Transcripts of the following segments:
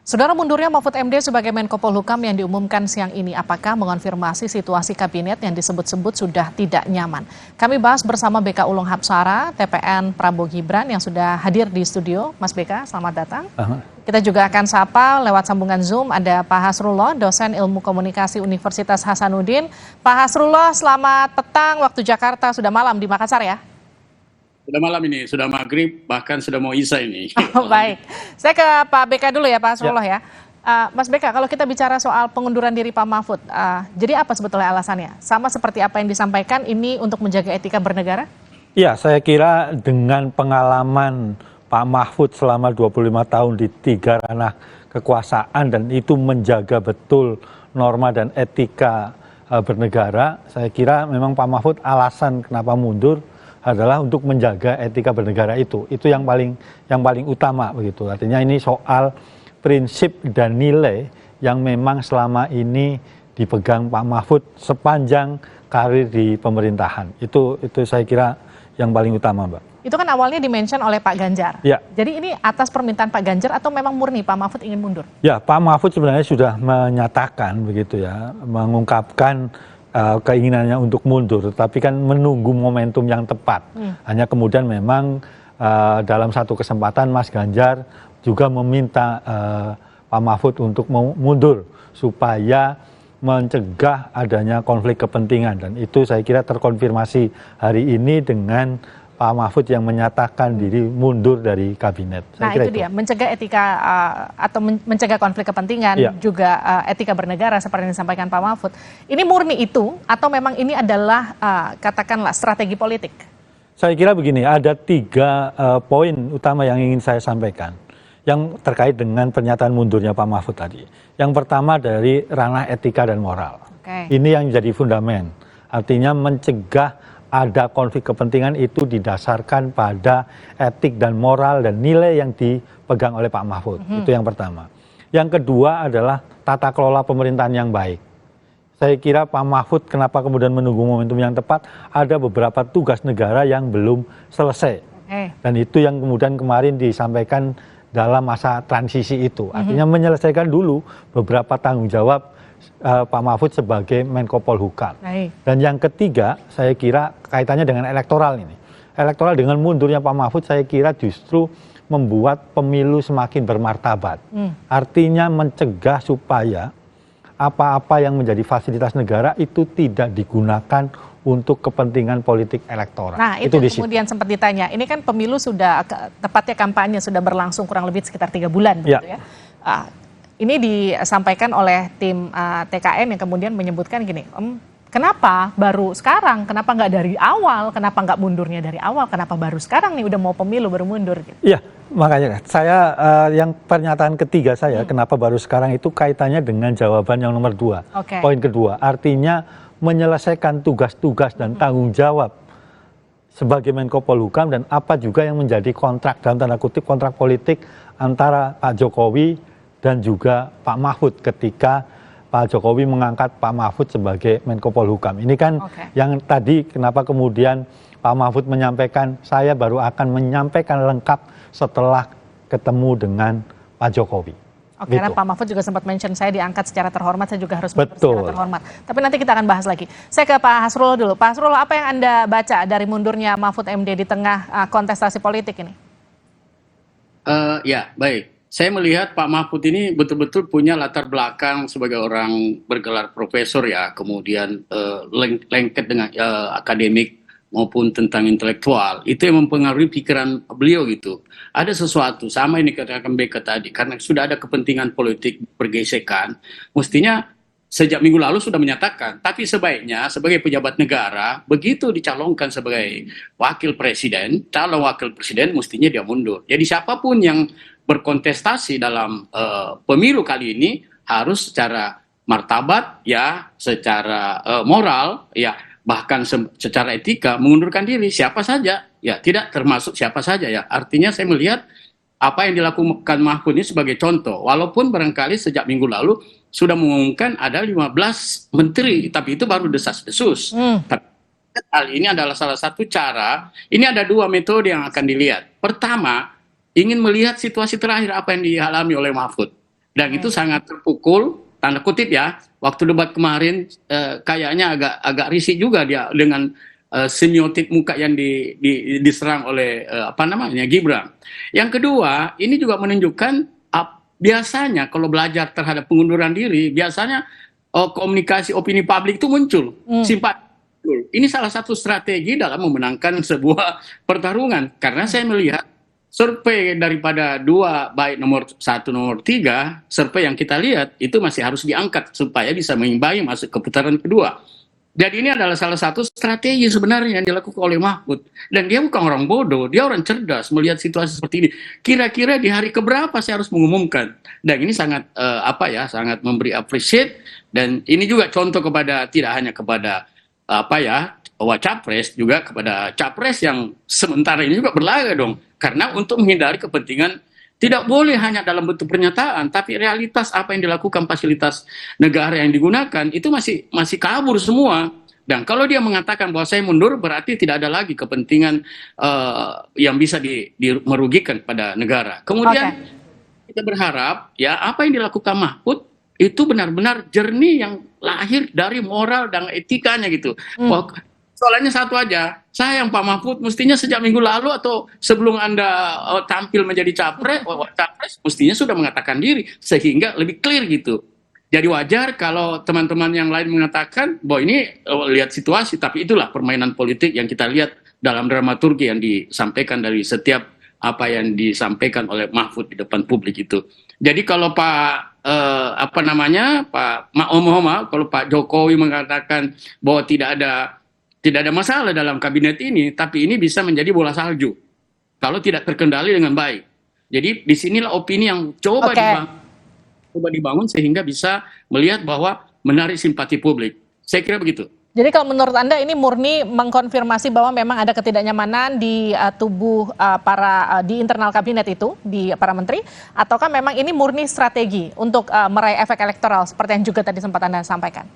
Saudara, mundurnya Mahfud MD sebagai Menko Polhukam yang diumumkan siang ini, apakah mengonfirmasi situasi kabinet yang disebut-sebut sudah tidak nyaman? Kami bahas bersama BK Ulung Hapsara, TPN Prabowo Gibran yang sudah hadir di studio. Mas BK, selamat datang. Kita juga akan sapa lewat sambungan Zoom, ada Pak Hasrullah, dosen Ilmu Komunikasi Universitas Hasanuddin. Pak Hasrullah, selamat petang waktu Jakarta, sudah malam di Makassar ya? Sudah malam ini, sudah maghrib, bahkan sudah mau isya ini. Oh, baik, saya ke Pak BK dulu ya, Pak Hasrullah ya. Mas BK, kalau kita bicara soal pengunduran diri Pak Mahfud, jadi apa sebetulnya alasannya? Sama seperti apa yang disampaikan, ini untuk menjaga etika bernegara? Ya, saya kira dengan pengalaman Pak Mahfud selama 25 tahun di 3 ranah kekuasaan dan itu menjaga betul norma dan etika bernegara, saya kira memang Pak Mahfud alasan kenapa mundur adalah untuk menjaga etika bernegara itu yang paling utama begitu. Artinya ini soal prinsip dan nilai yang memang selama ini dipegang Pak Mahfud sepanjang karir di pemerintahan. Itu saya kira yang paling utama, Mbak. Itu kan awalnya dimention oleh Pak Ganjar. Ya. Jadi ini atas permintaan Pak Ganjar atau memang murni Pak Mahfud ingin mundur? Ya, Pak Mahfud sebenarnya sudah menyatakan begitu ya, mengungkapkan keinginannya untuk mundur, tapi kan menunggu momentum yang tepat. Hanya kemudian memang dalam satu kesempatan Mas Ganjar juga meminta Pak Mahfud untuk mundur supaya mencegah adanya konflik kepentingan, dan itu saya kira terkonfirmasi hari ini dengan Pak Mahfud yang menyatakan diri mundur dari kabinet. Nah itu dia, mencegah etika atau mencegah konflik kepentingan, juga etika bernegara seperti yang disampaikan Pak Mahfud. Ini murni itu atau memang ini adalah katakanlah strategi politik? Saya kira begini, ada 3 poin utama yang ingin saya sampaikan yang terkait dengan pernyataan mundurnya Pak Mahfud tadi. Yang pertama dari ranah etika dan moral. Ini yang jadi fundamen, artinya mencegah ada konflik kepentingan itu didasarkan pada etik dan moral dan nilai yang dipegang oleh Pak Mahfud. Itu yang pertama. Yang kedua adalah tata kelola pemerintahan yang baik. Saya kira Pak Mahfud kenapa kemudian menunggu momentum yang tepat, ada beberapa tugas negara yang belum selesai. Dan itu yang kemudian kemarin disampaikan dalam masa transisi itu. Artinya menyelesaikan dulu beberapa tanggung jawab Pak Mahfud sebagai Menko Polhukam. Dan yang ketiga, saya kira kaitannya dengan elektoral ini. Elektoral dengan mundurnya Pak Mahfud saya kira justru membuat pemilu semakin bermartabat. Artinya mencegah supaya apa-apa yang menjadi fasilitas negara itu tidak digunakan untuk kepentingan politik elektoral. Nah itu kemudian sempat ditanya, ini kan pemilu sudah, tepatnya kampanye sudah berlangsung kurang lebih sekitar 3 bulan begitu ya. Ini disampaikan oleh tim TKN yang kemudian menyebutkan gini, kenapa baru sekarang, kenapa nggak dari awal, kenapa nggak mundurnya dari awal, kenapa baru sekarang nih udah mau pemilu baru mundur gitu. Iya, makanya saya yang pernyataan ketiga saya kenapa baru sekarang itu kaitannya dengan jawaban yang nomor 2. Poin kedua, artinya menyelesaikan tugas-tugas dan tanggung jawab sebagai Menko Polhukam dan apa juga yang menjadi kontrak dalam tanda kutip kontrak politik antara Pak Jokowi dan juga Pak Mahfud ketika Pak Jokowi mengangkat Pak Mahfud sebagai Menko Polhukam. Ini kan yang tadi kenapa kemudian Pak Mahfud menyampaikan saya baru akan menyampaikan lengkap setelah ketemu dengan Pak Jokowi. Karena Pak Mahfud juga sempat mention saya diangkat secara terhormat, saya juga harus secara terhormat. Tapi nanti kita akan bahas lagi. Saya ke Pak Hasrullah dulu. Pak Hasrullah, apa yang Anda baca dari mundurnya Mahfud MD di tengah kontestasi politik ini? Ya, baik. Saya melihat Pak Mahfud ini betul-betul punya latar belakang sebagai orang bergelar profesor ya, kemudian lengket dengan akademik maupun tentang intelektual. Itu yang mempengaruhi pikiran beliau gitu. Ada sesuatu, sama ini katakan BK tadi, karena sudah ada kepentingan politik pergesekan, mestinya sejak minggu lalu sudah menyatakan, tapi sebaiknya sebagai pejabat negara, begitu dicalonkan sebagai wakil presiden, calon wakil presiden mestinya dia mundur. Jadi siapapun yang berkontestasi dalam pemilu kali ini harus secara martabat ya, secara moral ya, bahkan secara etika mengundurkan diri siapa saja ya, tidak termasuk siapa saja ya. Artinya saya melihat apa yang dilakukan Mahfud ini sebagai contoh, walaupun barangkali sejak minggu lalu sudah mengumumkan ada 15 menteri, tapi itu baru desas-desus. Tapi hal ini adalah salah satu cara. Ini ada 2 metode yang akan dilihat. Pertama, ingin melihat situasi terakhir apa yang dialami oleh Mahfud. Dan itu sangat terpukul, tanda kutip ya, waktu debat kemarin kayaknya agak risih juga dia dengan semiotik muka yang diserang oleh Gibran. Yang kedua, ini juga menunjukkan biasanya kalau belajar terhadap pengunduran diri, biasanya komunikasi opini publik itu muncul, simpati. Ini salah satu strategi dalam memenangkan sebuah pertarungan. Karena saya melihat survei daripada dua, baik nomor 1, nomor 3, survei yang kita lihat itu masih harus diangkat supaya bisa mengimbangi masuk ke putaran kedua. Jadi ini adalah salah satu strategi sebenarnya yang dilakukan oleh Mahfud. Dan dia bukan orang bodoh, dia orang cerdas melihat situasi seperti ini. Kira-kira di hari keberapa saya harus mengumumkan. Dan ini sangat sangat memberi appreciate. Dan ini juga contoh kepada tidak hanya kepada Capres, juga kepada Capres yang sementara ini juga berlaga dong. Karena untuk menghindari kepentingan, tidak boleh hanya dalam bentuk pernyataan, tapi realitas apa yang dilakukan fasilitas negara yang digunakan itu masih kabur semua. Dan kalau dia mengatakan bahwa saya mundur, berarti tidak ada lagi kepentingan yang bisa merugikan pada negara. Kemudian kita berharap ya apa yang dilakukan Mahfud itu benar-benar jernih yang lahir dari moral dan etikanya gitu. Soalnya satu aja, saya yang Pak Mahfud mestinya sejak minggu lalu atau sebelum Anda tampil menjadi capres, mestinya sudah mengatakan diri sehingga lebih clear gitu. Jadi wajar kalau teman-teman yang lain mengatakan bahwa ini lihat situasi, tapi itulah permainan politik yang kita lihat dalam dramaturgi yang disampaikan dari setiap apa yang disampaikan oleh Mahfud di depan publik itu. Jadi kalau Pak kalau Pak Jokowi mengatakan bahwa tidak ada masalah dalam kabinet ini, tapi ini bisa menjadi bola salju kalau tidak terkendali dengan baik. Jadi disinilah opini yang coba dibangun sehingga bisa melihat bahwa menarik simpati publik. Saya kira begitu. Jadi kalau menurut Anda ini murni mengkonfirmasi bahwa memang ada ketidaknyamanan di tubuh di internal kabinet itu, di para menteri, ataukah memang ini murni strategi untuk meraih efek elektoral seperti yang juga tadi sempat Anda sampaikan?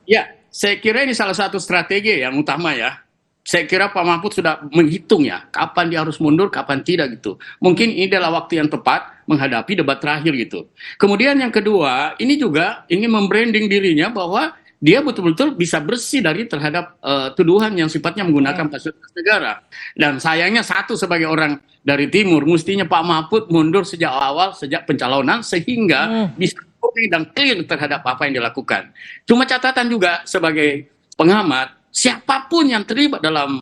Ya, saya kira ini salah satu strategi yang utama ya. Saya kira Pak Mahfud sudah menghitung ya, kapan dia harus mundur, kapan tidak gitu. Mungkin ini adalah waktu yang tepat menghadapi debat terakhir gitu. Kemudian yang kedua, ini juga ingin membranding dirinya bahwa dia betul-betul bisa bersih terhadap tuduhan yang sifatnya menggunakan fasilitas negara. Dan sayangnya satu, sebagai orang dari timur, mestinya Pak Mahfud mundur sejak awal, sejak pencalonan, sehingga bisa dan clear terhadap apa yang dilakukan. Cuma catatan juga sebagai pengamat, siapapun yang terlibat dalam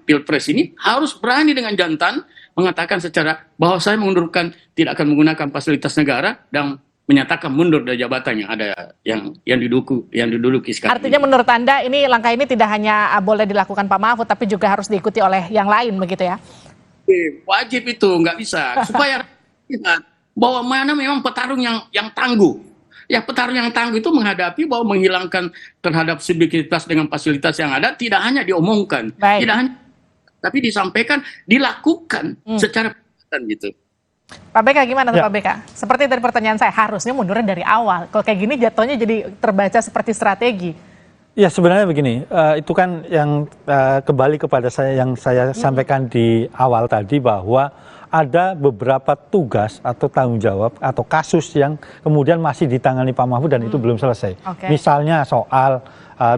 pilpres ini harus berani dengan jantan mengatakan secara bahwa saya tidak akan menggunakan fasilitas negara dan menyatakan mundur dari jabatan yang ada yang diduduki sekarang. Artinya menurut Anda ini langkah ini tidak hanya boleh dilakukan Pak Mahfud tapi juga harus diikuti oleh yang lain begitu ya? Wajib itu, nggak bisa supaya lihat bahwa mana memang petarung yang tangguh. Ya, petarung yang tangguh itu menghadapi bahwa menghilangkan terhadap subjektivitas dengan fasilitas yang ada tidak hanya diomongkan, tapi disampaikan, dilakukan secara gitu. Pak BK gimana tuh Pak BK? Seperti dari pertanyaan saya, harusnya mundurnya dari awal. Kalau kayak gini jatuhnya jadi terbaca seperti strategi. Ya sebenarnya begini, itu kan yang kembali kepada yang saya sampaikan di awal tadi bahwa ada beberapa tugas atau tanggung jawab atau kasus yang kemudian masih ditangani Pak Mahfud dan itu belum selesai. Misalnya soal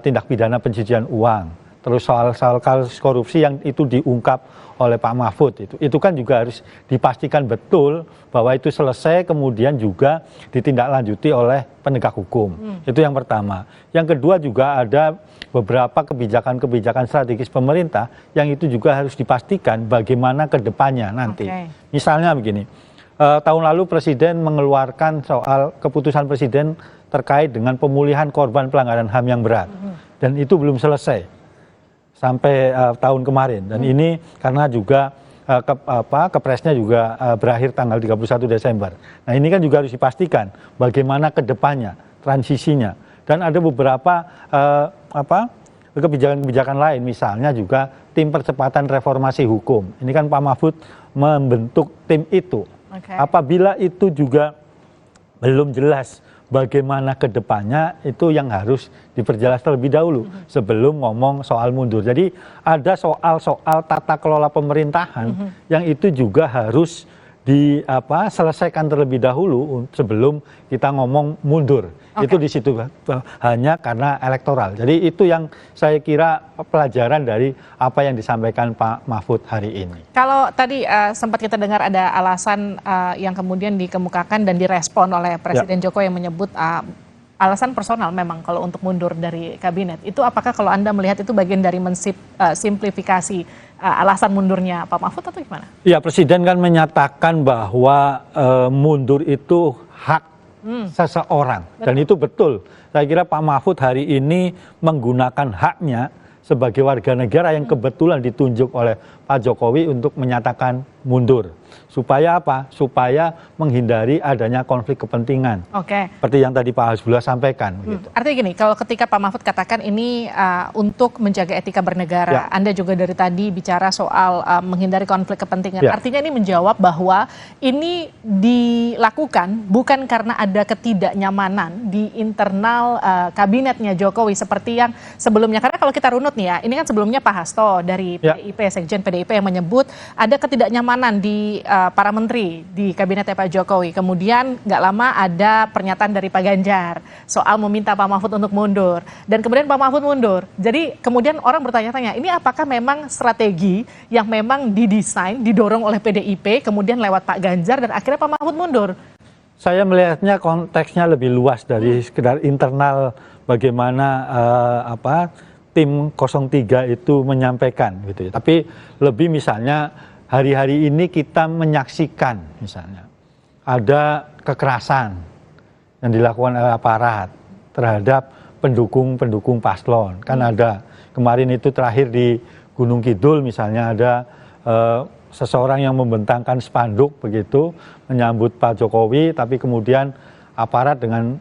tindak pidana pencucian uang, terus soal kasus korupsi yang itu diungkap oleh Pak Mahfud itu kan juga harus dipastikan betul bahwa itu selesai, kemudian juga ditindaklanjuti oleh penegak hukum. Itu yang pertama. Yang kedua juga ada beberapa kebijakan-kebijakan strategis pemerintah yang itu juga harus dipastikan bagaimana ke depannya nanti. Misalnya begini, tahun lalu Presiden mengeluarkan soal keputusan Presiden terkait dengan pemulihan korban pelanggaran HAM yang berat. Dan itu belum selesai sampai tahun kemarin. Dan ini karena juga kepresnya juga berakhir tanggal 31 Desember. Nah ini kan juga harus dipastikan bagaimana ke depannya, transisinya. Dan ada beberapa kebijakan-kebijakan lain, misalnya juga tim percepatan reformasi hukum. Ini kan Pak Mahfud membentuk tim itu. Apabila itu juga belum jelas bagaimana ke depannya, itu yang harus diperjelas terlebih dahulu sebelum ngomong soal mundur. Jadi ada soal-soal tata kelola pemerintahan yang itu juga harus selesaikan terlebih dahulu sebelum kita ngomong mundur. Itu di situ hanya karena elektoral. Jadi itu yang saya kira pelajaran dari apa yang disampaikan Pak Mahfud hari ini. Kalau tadi sempat kita dengar ada alasan yang kemudian dikemukakan dan direspon oleh Presiden Jokowi yang menyebut alasan personal memang kalau untuk mundur dari kabinet. Itu apakah kalau Anda melihat itu bagian dari mensimplifikasi alasan mundurnya Pak Mahfud atau gimana? Ya, Presiden kan menyatakan bahwa mundur itu hak seseorang. Dan itu betul. Saya kira Pak Mahfud hari ini menggunakan haknya sebagai warga negara yang kebetulan ditunjuk oleh Pak Jokowi untuk menyatakan mundur. Supaya apa? Supaya menghindari adanya konflik kepentingan. Oke. Seperti yang tadi Pak Hasbullah sampaikan. Gitu. Artinya gini, kalau ketika Pak Mahfud katakan ini untuk menjaga etika bernegara, Anda juga dari tadi bicara soal menghindari konflik kepentingan. Artinya ini menjawab bahwa ini dilakukan bukan karena ada ketidaknyamanan di internal kabinetnya Jokowi seperti yang sebelumnya. Karena kalau kita runut nih ya, ini kan sebelumnya Pak Hasto dari PDIP, Sekjen PDIP yang menyebut ada ketidaknyamanan di para menteri di kabinetnya Pak Jokowi. Kemudian nggak lama ada pernyataan dari Pak Ganjar soal meminta Pak Mahfud untuk mundur. Dan kemudian Pak Mahfud mundur. Jadi kemudian orang bertanya-tanya, ini apakah memang strategi yang memang didesain, didorong oleh PDIP, kemudian lewat Pak Ganjar dan akhirnya Pak Mahfud mundur? Saya melihatnya konteksnya lebih luas dari sekedar internal bagaimana tim 03 itu menyampaikan gitu ya. Tapi lebih misalnya hari-hari ini kita menyaksikan misalnya ada kekerasan yang dilakukan oleh aparat terhadap pendukung-pendukung paslon. Kan ada kemarin itu terakhir di Gunung Kidul misalnya ada seseorang yang membentangkan spanduk begitu menyambut Pak Jokowi, tapi kemudian aparat dengan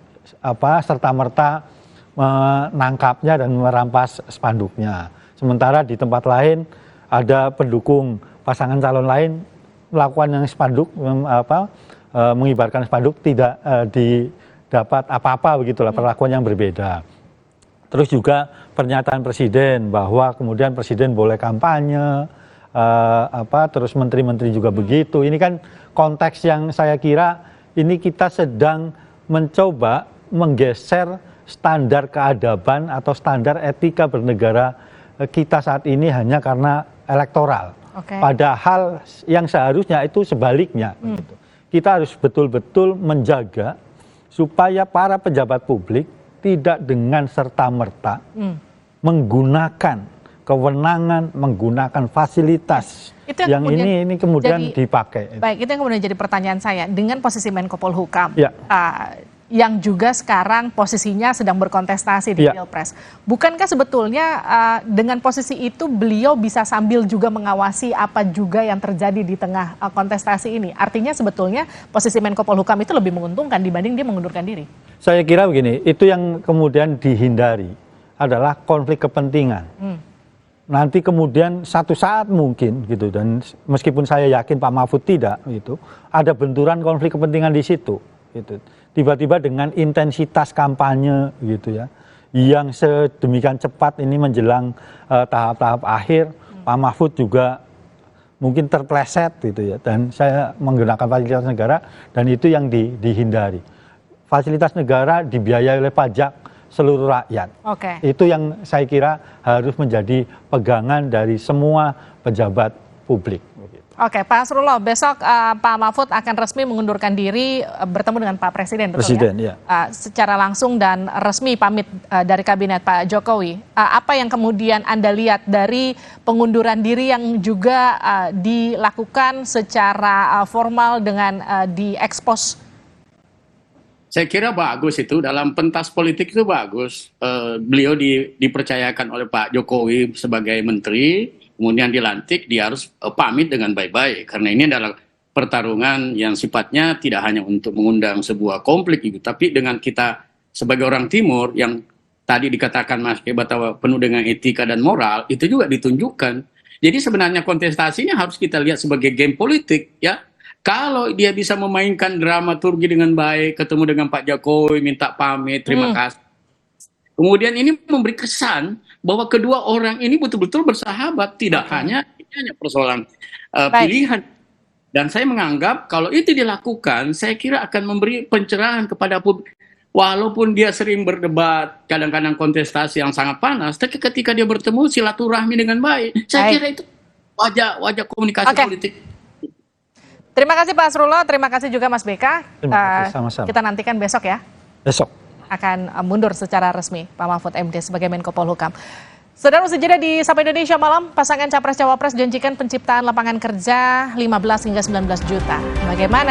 serta-merta menangkapnya dan merampas spanduknya. Sementara di tempat lain ada pendukung pasangan calon lain melakukan yang spanduk mengibarkan spanduk tidak didapat apa-apa begitulah, perlakuan yang berbeda. Terus juga pernyataan presiden bahwa kemudian presiden boleh kampanye, terus menteri-menteri juga begitu. Ini kan konteks yang saya kira ini kita sedang mencoba menggeser standar keadaban atau standar etika bernegara kita saat ini hanya karena elektoral. Padahal yang seharusnya itu sebaliknya. Gitu. Kita harus betul-betul menjaga supaya para pejabat publik tidak dengan serta-merta menggunakan kewenangan, menggunakan fasilitas itu yang ini kemudian dipakai. Baik, itu yang kemudian jadi pertanyaan saya. Dengan posisi Menko Polhukam, yang juga sekarang posisinya sedang berkontestasi di Pilpres. Bukankah sebetulnya dengan posisi itu beliau bisa sambil juga mengawasi apa juga yang terjadi di tengah kontestasi ini? Artinya sebetulnya posisi Menko Polhukam itu lebih menguntungkan dibanding dia mengundurkan diri. Saya kira begini, itu yang kemudian dihindari adalah konflik kepentingan. Nanti kemudian satu saat mungkin gitu, dan meskipun saya yakin Pak Mahfud tidak gitu, ada benturan konflik kepentingan di situ gitu. Tiba-tiba dengan intensitas kampanye gitu ya, yang sedemikian cepat ini menjelang tahap-tahap akhir, Pak Mahfud juga mungkin terpleset gitu ya, dan saya menggunakan fasilitas negara dan itu yang dihindari. Fasilitas negara dibiayai oleh pajak seluruh rakyat. Itu yang saya kira harus menjadi pegangan dari semua pejabat publik. Pak Asrullah, besok Pak Mahfud akan resmi mengundurkan diri bertemu dengan Pak Presiden, betul ya? Secara langsung dan resmi pamit dari kabinet Pak Jokowi. Apa yang kemudian Anda lihat dari pengunduran diri yang juga dilakukan secara formal dengan diekspos? Saya kira bagus itu, dalam pentas politik itu bagus. Beliau dipercayakan oleh Pak Jokowi sebagai menteri, kemudian dilantik, dia harus pamit dengan baik-baik. Karena ini adalah pertarungan yang sifatnya tidak hanya untuk mengundang sebuah konflik gitu, tapi dengan kita sebagai orang Timur yang tadi dikatakan Mas Kebat penuh dengan etika dan moral, itu juga ditunjukkan. Jadi sebenarnya kontestasinya harus kita lihat sebagai game politik ya. Kalau dia bisa memainkan dramaturgi dengan baik, ketemu dengan Pak Jokowi, minta pamit, terima kasih. Kemudian ini memberi kesan bahwa kedua orang ini betul-betul bersahabat, tidak hanya persoalan pilihan. Dan saya menganggap kalau itu dilakukan, saya kira akan memberi pencerahan kepada publik. Walaupun dia sering berdebat, kadang-kadang kontestasi yang sangat panas, tapi ketika dia bertemu silaturahmi dengan baik, saya kira itu wajah komunikasi politik. Terima kasih Pak Asrullah, terima kasih juga Mas BK. Terima kasih, sama-sama. Kita nantikan besok ya. Besok. Akan mundur secara resmi Pak Mahfud MD sebagai Menko Polhukam. Saudara, usai jeda di Sapa Indonesia Malam, pasangan Capres-Cawapres janjikan penciptaan lapangan kerja 15 hingga 19 juta. Bagaimana